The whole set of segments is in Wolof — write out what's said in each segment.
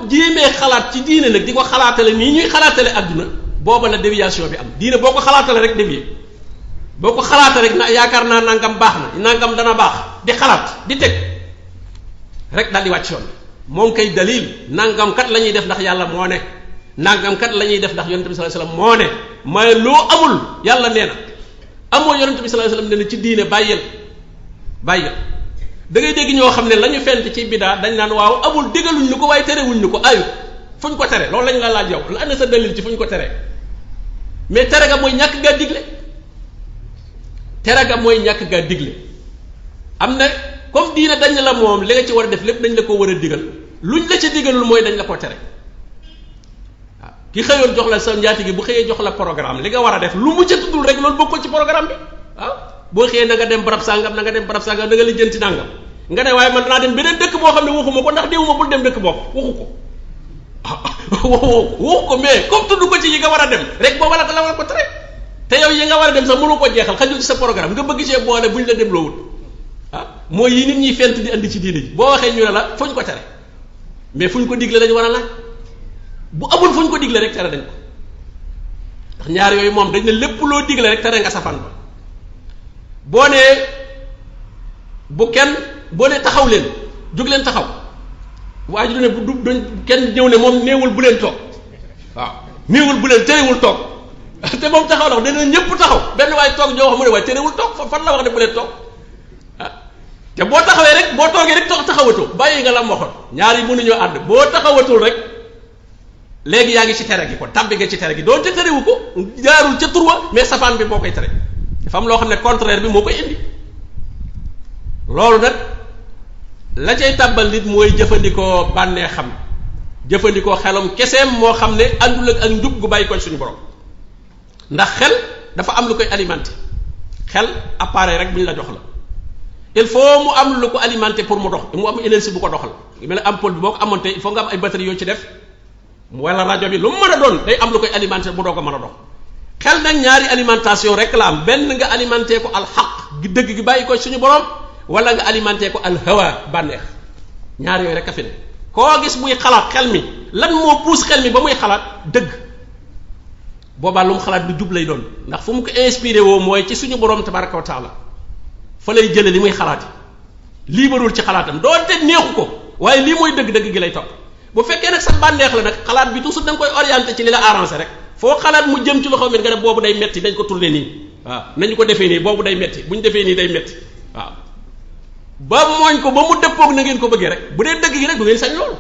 jéemee xalaat ci diine nag di ko xalaatale nii ñuy xalaatale adduna booba la déviation bi am diine boo ko xalaatale rek dévier boo ko xalaatale rek na yaakaar naa nangam baax na nangam dana baax di xalaat di teg rek daal di wàcc yoon moom kay dalil nangam kat la ñuy def ndax yàlla moo ne nangam kat la ñuy def ndax yonente bi sallallahu alayhi wasallam moo ne mais loo amul yàlla nee na amoo yonente bi sallallahu alayhi wasallam nee na ci diine bàyyil da ngay dégg ñoo xam ne la ñu fent ci bidaa dañ naan waaw amul digaluñ ñu ko waaye terewuñ ñu ko ayu fuñ ko tere loolu lañ la laaj yow la ana sa dalil ci fuñ ko tere mais tere ga mooy ñàkk gaa digle tere ga mooy ñàkk gaa digle am na comme diine dañ la moom li nga ci war a def lépp dañ la ko war a digal luñ la ci digalul mooy dañ la ko tere waaw ki xëyoon jox la sa njaati gi bu xëyee jox la programme li nga war a def lu mu ca tuddul rek loolu bokkul ci programme bi waaw boo xëyee na nga dem barab sàngam na nga dem barab sàngam na nga lijjanti nàngam nga ne waaye man danaa dem beneen dëkk boo xam ne waxuma ko ndax déewuma bul dem dëkk boobu waxu ko mais comme tudd ko ci yi nga war a dem rek booba la war ko tere te yow yi nga war a dem sax mënu ko jeexal xajul ci sa programme nga bëgg cee boole buñ la dem loowul mooy yi nit ñi fent di andi ci diine ji boo waxee ñu ne la fuñ ko tere mais fuñ ko digle dañu war a laaj bu amul fuñ ko digle rek tere dañ ko ndax ñaar yooyu moom dañ ne lépp loo digle rek tere nga safan ba boo nee bu kenn boo nee taxaw leen jóg leen taxaw waa ji du ne bu du kenn ñëw ne moom néewul bu leen toog waaw néewul bu leen terewul toog te moom taxaw la wax dana ñëpp taxaw benn waaye toog ñoo wax mu ne waaye terewul toog fan la wax ne bu leen toog te boo taxawee rek boo toogee rek taxawatoo bàyyi nga la mu waxoon ñaar yi mënuñoo ànd boo taxawatul rek léegi yaa ngi ci tere gi kon tàbbi nga ci tere gi doonte terewu ko jaarul ca turwa mais safaan bi moo koy tere dafa am loo xam ne contraire bi moo koy indi loolu nag la cay tàbbal nit mooy jëfandikoo bànnee xam jëfandikoo xelam keseem moo xam ne àndul ak njub gu bàyyi ko suñu borom ndax xel dafa am lu koy alimenté xel appareil rek bu ñu la jox la il faut mu am lu ko alimenté pour mu dox mu am énergie bu ko doxal mel ne ampoule bi boo ko amoon te il faut nga am ay batterie yoo ci def wala rajo bi lu mu mën a doon day am lu koy alimenté bu doog a mën a dox xel nag ñaari alimentation rek la am benn nga alimenté ko alxaq gi dëgg gi bàyyi ko suñu borom wala nga alimenté ko alhawa bànneex ñaar yooyu rek a fi ne koo gis muy xalaat xel mi lan moo puus xel mi ba muy xalaat dëgg boobaa lu mu xalaat lu jub lay doon ndax fu mu ko inspiré woo mooy ci suñu borom tabaraka wa taala fa lay jële li muy xalaat yi lii barul ci xalaatam doonte neexu ko waaye lii mooy dëgg-dëgg gi lay topp bu fekkee nag sa bànneex la nag xalaat bi toujours da nga koy orienté ci li la arrangé rek foo xalaat mu jëm ci loxo mi nga ne boobu day metti dañ ko tourné nii waaw nañu ko defee nii boobu day metti bu ñu defee nii day metti waaw ba mooñ ko ba mu dëppoog na ngeen ko bëggee rek bu dee dëgg gi rek du ngeen sañ loolu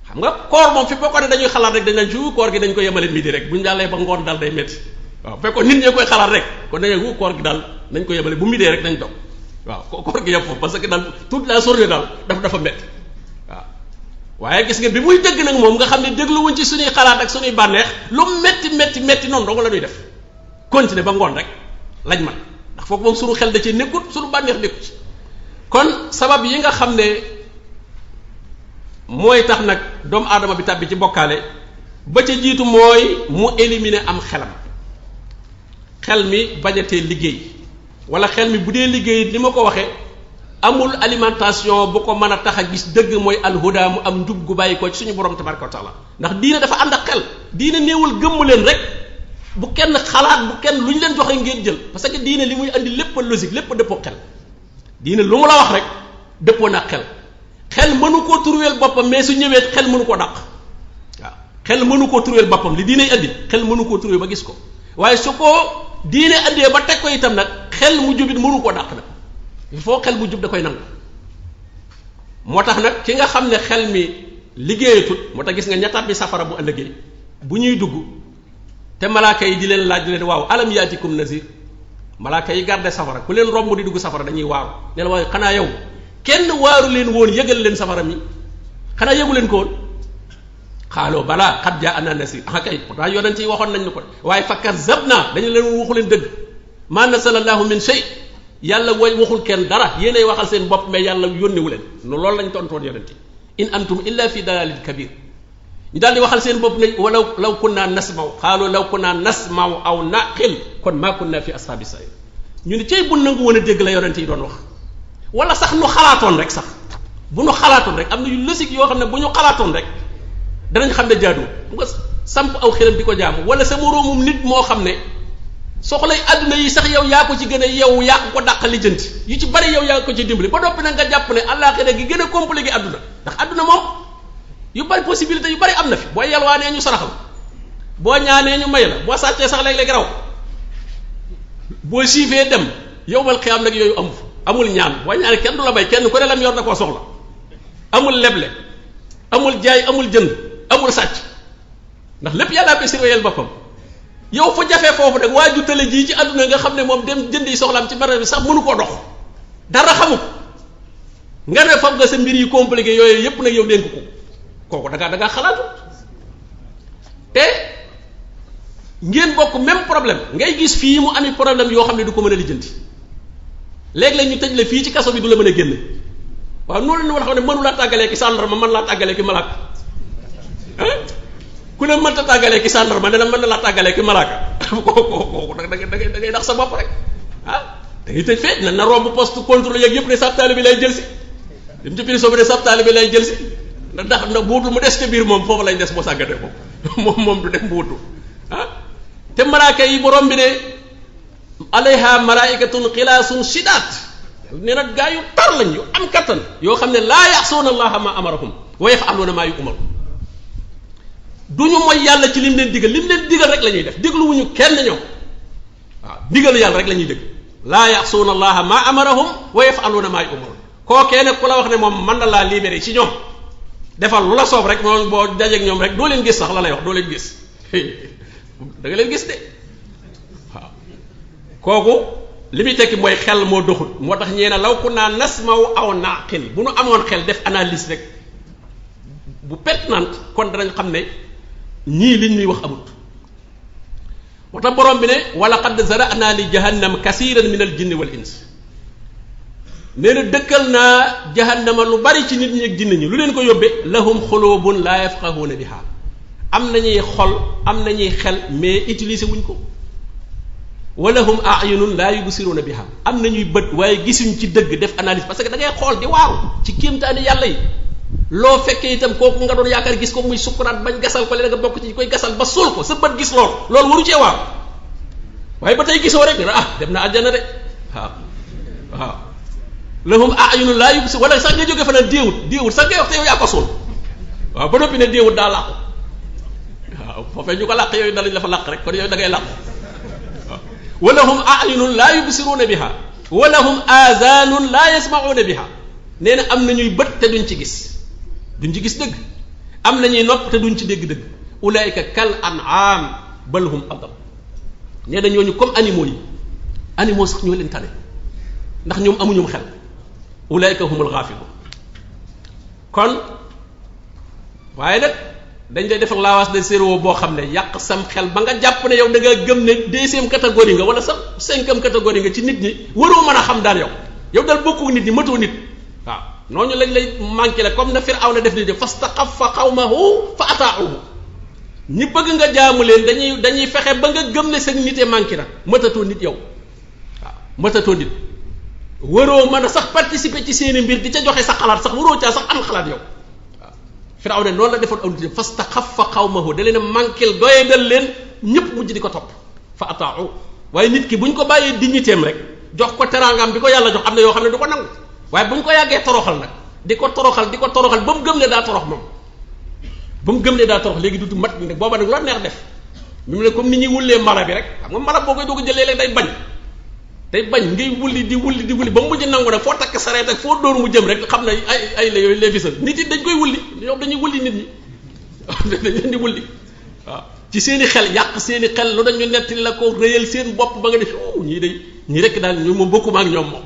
xam nga koor moom fi boo ko ne dañuy xalaat rek dañ nañ ci koor gi dañ ko yemale midi rek bu ñu jàllee ba ngoon daal day metti waaw fekkoon nit ñee koy xalaat rek kon dañu koor gi daal nañ ko yemale bu midee rek nañ dog waaw koor gi yem foofu parce que daal toute la journée daal dafa metti waaw waaye gis nga bi muy dëgg nag moom nga xam ne dégluwuñ ci suñuy xalaat ak suñuy bànneex lu metti noonu dong la ñuy def continuer ba ngoon rek lañ man ndax foofu moom suñu xel da ci nekkut suñu bànneex nekkut kon sabab yi nga xam ne mooy tax nag doomu aadama bi tàbbi ci bokkaale ba ca jiitu mooy mu éliminer am xelam xel mi bañatee liggéey wala xel mi bu dee liggéey ni ma ko waxee amul alimentation bu ko mën a tax a gis dëgg mooy alhuda mu am njub gu bàyyi ko ci suñu borom tabaraka wa taala ndax diine dafa ànd ak xel diine néewul gëmm leen rek bu kenn xalaat bu kenn lu ñu leen joxe ngeen jël parce que diine li muy andi lépp logique lépp dëppoo xel diine lu mu la wax rek dëppoo na xel xel mënu koo turweel boppam mais su ñëwee xel mënu koo dàq waaw xel mënu koo turweel boppam li diine andi xel mënu koo turweel ba gis ko waaye su ko diine andee ba teg ko itam nag xel mu jubit mënu koo dàq nag il faut xel mu jub da koy nangu moo tax nag ki nga xam ne xel mi liggéeyatut moo tax gis nga ñettaat bi safara bu ëllëgee bu ñuy dugg te malaaka yi di leen laaj di leen waaw alam yaatikum nazir malaaka yi garde safara ku leen romb di dugg safara dañuy waaru ne la waaye xanaa yow kenn waaru leen woon yëgal leen safara mi xanaa yëgu leen ko woon xaaloo balaa xat jaa ana nasir ah kay pourtant yonent yi waxoon nañ ñu ko waaye fa kazzabna dañu leen waxu leen dëgg ma nasalallahu min shay yàlla waxul kenn dara yéenay waxal seen bopp mais yàlla yónnewu leen loolu lañ tontoon yonent yi in antum illa fi dalalin kabir ñu daal di waxal seen bopp ne walaw law kunna nasmaw xaaloo law kunna nasmaw aw naqil kon maa kunna fi ashabi sair ñu ne cey bu nangu woon a dégg la yonent yi doon wax wala sax nu xalaatoon rek sax bu nu xalaatoon rek am na yu logique yoo xam ne bu ñu xalaatoon rek danañ xam ne jaaduwul nga samp aw xelam di ko jaamu wala sa moroomum nit moo xam ne soxlay àdduna yi sax yow yaa ko ci gën a yow yaa ko dàq lijjanti yu ci bari yow yaa ko ci dimbali ba noppi nag nga jàpp ne àllaaxira gi gën a compliqué àdduna ndax àdduna moom yu bari possibilité yu bari am na fi boo yalwaanee ñu saraxal boo ñaanee ñu may la boo sàccee sax léeg-léeg raw boo siifee dem yowmal xiyaam nag yooyu amu amul ñaan boo ñaanee kenn du la may kenn ku ne lam yor na koo soxla amul leble amul jaay amul jënd amul sàcc ndax lépp yàllaa koy surveiller boppam yow fa jafee foofu nag waa ju tële jii ci àdduna nga xam ne moom dem jëndi soxlaam ci barab bi sax mënu koo dox dara xamu ko nga ne fam nga sa mbir yi compliqué yooyu yépp nag yow dénk ko kooku da ngaa xalaatu te ngeen bokk même problème ngay gis fii mu ami problème yoo xam ne du ko mën a lijjanti léeg-léeg ñu tëj la fii ci kaso bi du la mën a génn waaw noonu la ñu war a xam ne mënu laa tàggalee ki sàndarma mën laa tàggalee ki malaaka ku ne mënta tàggalee ki sàndarma ne na mën na laa tàggalee ki malaaka kooku da ngay ndax sa bopp rek da ngay tëj fee na romb poste contrôle yeeg yëpp ne sab taalibe bi lay jël si dem ci prison bi ne sab taalibe bi lay jël si ndax na buutu mu des ca biir moom foofu lañ des boo sàggatee moom du dem buutu te malaaka yi borom bi ne alayha malaikatun xilaasun shidaat nee na gaa yu tar lañ yu am kattan yoo xam ne laa yaxsuuna allaha ma amarahum wa yafaluuna maa yu'mar du ñu mooy yàlla ci lim leen digal rek la ñuy def dégluwuñu kenn ñoom waaw digal yàlla rek la ñuy dégg laa yaxsuuna allaha ma amarahum wa yafaluuna maa yu'mar kookee nag ku la wax ne moom mën na laa libéré ci ñoom defal lu la soob rek moom boo dajeeg ñoom rek doo leen gis sax la lay wax doo leen gis da nga leen gis de waaw kooku li muy tekki mooy xel moo doxut moo tax ñee ne law ku naa nasmaw aw naqil bu nu amoon xel def analyse rek bu pertinente kon danañ xam ne ñii liñ ñuy wax amut moo tax borom bi ne wala qad zara'na li jahannam kasiran min al jinni wal ins nee na dëkkal naa jahannama lu bari ci nit ñi ak jinne ñi lu leen ko yóbbee lahum xulubun laa yafqahuuna biha am nañuy xol am nañuy xel mais utiliser wuñ ko walahum ayunun laa yubsiruuna biha am nañuy bët waaye gisuñ ci dëgg def analyse parce que da ngay xool di waaru ci kéemtaani yàlla yi loo fekkee itam kooku nga doon yaakaar gis ko muy sukkuraat bañ gasal ko léegi nga bokk ci koy gasal ba suul ko sa bët gis loolu waru cee waaru waaye ba tey gisoo rek dem na aljana de waaw lahum ayunun laa yubsir wala sax nga jógee fa naan déewut sax ngay wax te yow yaa ko suul waaw ba noppi ne déewut daa làqu waaw foofee ñu ko làq yooyu danañ la fa làq rek kon yooyu da ngay làqu waaw walahum ayunun laa yubsiruuna biha walahum aazanun laa yasmauuna biha nee na am nañuy bët te duñ ci gis dëgg am nañuy nopp te duñ ci dégg dëgg ulaika kal an'am bal hum adal nee na ñooñu comme animaux sax ñoo leen tane ndax ñoom amuñum xel ulaika humul ghafilun kon waaye nag dañ lay defal lavage de cerveau boo xam ne yàq sam xel ba nga jàpp ne yow da nga gëm ne deuxième catégorie nga wala sax cinquième catégorie nga ci nit ñi waroo mën a xam daal yow dal bokku nit ñi matoo nit waaw noonu lañ lay manqué la comme na Firawna def ni de fastaxaffa qawmahu fa ataa'uhu ñi bëgg nga jaamu leen dañuy fexe ba nga gëm ne seen nitee manqué na matatoo nit yow waaw matatoo nit waroo mën a sax participer ci seeni mbir di ca joxe sa xalaat sax waroo caa sax am xalaat yow waaw Firawna noonu la defoon aw nit fastaxaffa qawmahu da leen a manqué doyadal leen ñëpp mujj di ko topp fa ataa'u waaye nit ki bu ñu ko bàyyee dignitéem rek jox ko teraangam bi ko yàlla jox am na yoo xam ne du ko nangu waaye bu ñu ko yàggee toroxal nag di ko toroxal ba mu gëm ne daa torox moom ba mu gëm ne daa torox léegi dutu mat nag booba nag loo neex def mu ne comme ni ñuy wullee mala bi rek xam nga mala boo koy doog a jëlee léeg day bañ ngay wulli di wulli ba mu mujj nangu nag foo takk sareet ak foo dóor mu jëm rek xam ne ay la yooyu les fisal nit yi dañ koy wulli ñoom dañuy wulli nit ñi dañ leen di wulli waaw ci seeni xel yàq seeni xel lu dañu nettali la ko réyal seen bopp ba nga def ñii rek daal ñu moom bokkuma ak ñoom moom